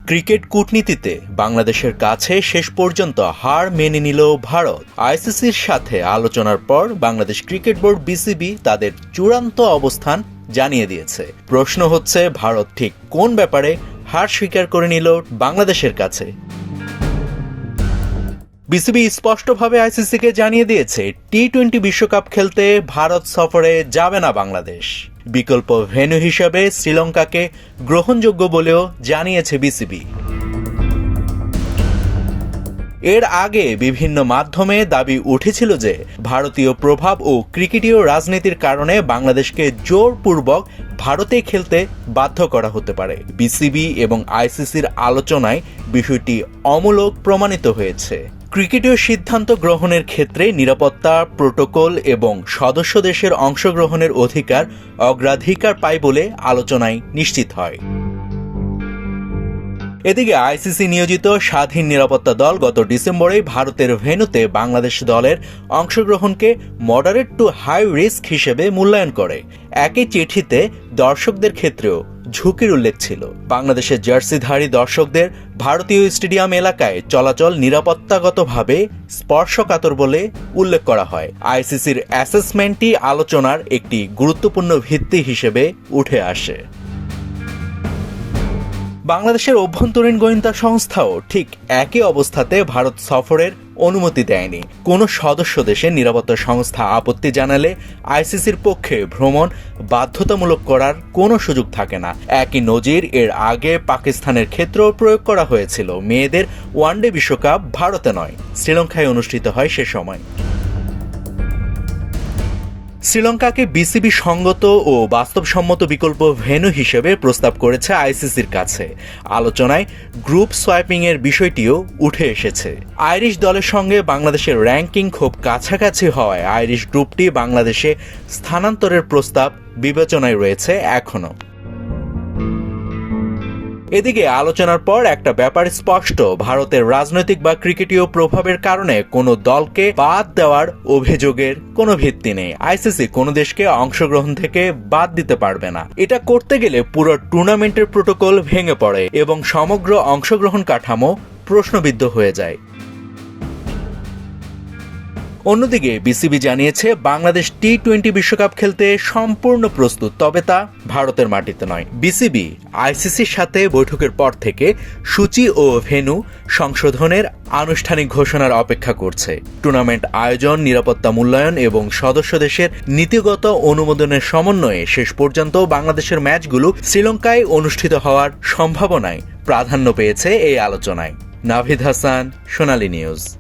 Cricket কূটনীতিতে বাংলাদেশের কাছে শেষ পর্যন্ত হার মেনে নিল ভারত। আইসিসির সাথে আলোচনার পর বাংলাদেশ ক্রিকেট বোর্ড বিসিবি তাদের চূড়ান্ত অবস্থান জানিয়ে দিয়েছে। প্রশ্ন হচ্ছে, ভারত ঠিক কোন ব্যাপারে হার স্বীকার করে নিল বাংলাদেশের কাছে? বিসিবি স্পষ্টভাবে আইসিসিকে জানিয়ে দিয়েছে, টি-20 বিশ্বকাপ খেলতে ভারত সফরে যাবে না বাংলাদেশ। বিকল্প ভেন্যু হিসেবে শ্রীলঙ্কাকে গ্রহণযোগ্য বলেও জানিয়েছে বিসিবি। এর আগে বিভিন্ন মাধ্যমে দাবি উঠেছিল যে ভারতীয় প্রভাব ও ক্রিকেটীয় রাজনীতির কারণে বাংলাদেশকে জোরপূর্বক ভারতে খেলতে বাধ্য করা হতে পারে। বিসিবি এবং আইসিসির আলোচনায় বিষয়টি অমূলক প্রমাণিত হয়েছে। ক্রিকেটীয় সিদ্ধান্ত গ্রহণের ক্ষেত্রে নিরাপত্তা প্রোটোকল এবং সদস্য দেশের অংশগ্রহণের অধিকার অগ্রাধিকার পায় বলে আলোচনায় নিশ্চিত হয়। এদিকে আইসিসি নিয়োজিত স্বাধীন নিরাপত্তা দল গত ডিসেম্বরেই ভারতের ভেন্যুতে বাংলাদেশ দলের অংশগ্রহণকে মডারেট টু হাই রিস্ক হিসেবে মূল্যায়ন করে। একই চিঠিতে দর্শকদের ক্ষেত্রেও ঝুঁকির উল্লেখ ছিল। বাংলাদেশের জার্সিধারী দর্শকদের ভারতীয় স্টেডিয়াম এলাকায় চলাচল নিরাপত্তাগতভাবে স্পর্শকাতর বলে উল্লেখ করা হয়। আইসিসির অ্যাসেসমেন্টটি আলোচনার একটি গুরুত্বপূর্ণ ভিত্তি হিসেবে উঠে আসে। বাংলাদেশের অভ্যন্তরীণ গোয়েন্দা সংস্থাও ঠিক একই অবস্থাতে ভারত সফরের অনুমতি দেয়নি। কোনো সদস্য দেশের নিরাপত্তা সংস্থা আপত্তি জানালে আইসিসির পক্ষে ভ্রমণ বাধ্যতামূলক করার কোনো সুযোগ থাকে না। একই নজির এর আগে পাকিস্তানের ক্ষেত্রেও প্রয়োগ করা হয়েছিল। মেয়েদের ওয়ানডে বিশ্বকাপ ভারতে নয়, শ্রীলঙ্কায় অনুষ্ঠিত হয় সে সময়। শ্রীলঙ্কাকে বিসিবি সঙ্গত ও বাস্তবসম্মত বিকল্প ভেন্যু হিসেবে প্রস্তাব করেছে আইসিসির কাছে। আলোচনায় গ্রুপ সোয়াইপিং এর বিষয়টিও উঠে এসেছে। আইরিশ দলের সঙ্গে বাংলাদেশের র্যাঙ্কিং খুব কাছাকাছি হওয়ায় আইরিশ গ্রুপটি বাংলাদেশে স্থানান্তরের প্রস্তাব বিবেচনায় রয়েছে এখনো। এদিকে আলোচনার পর একটা ব্যাপার স্পষ্ট, ভারতের রাজনৈতিক বা ক্রিকেটীয় প্রভাবের কারণে কোনো দলকে বাদ দেওয়ার অভিযোগের কোনো ভিত্তি নেই। আইসিসি কোনো দেশকে অংশগ্রহণ থেকে বাদ দিতে পারবে না। এটা করতে গেলে পুরো টুর্নামেন্টের প্রোটোকল ভেঙে পড়ে এবং সমগ্র অংশগ্রহণ কাঠামো প্রশ্নবিদ্ধ হয়ে যায়। অন্যদিকে বিসিবি জানিয়েছে, বাংলাদেশ টি-20 বিশ্বকাপ খেলতে সম্পূর্ণ প্রস্তুত, তবে তা ভারতের মাটিতে নয়। বিসিবি আইসিসির সাথে বৈঠকের পর থেকে সূচি ও ভেন্যু সংশোধনের আনুষ্ঠানিক ঘোষণার অপেক্ষা করছে। টুর্নামেন্ট আয়োজন, নিরাপত্তা মূল্যায়ন এবং সদস্য দেশের নীতিগত অনুমোদনের সমন্বয়ে শেষ পর্যন্ত বাংলাদেশের ম্যাচগুলো শ্রীলঙ্কায় অনুষ্ঠিত হওয়ার সম্ভাবনায় প্রাধান্য পেয়েছে এই আলোচনায়। নাভিদ হাসান, সোনালী নিউজ।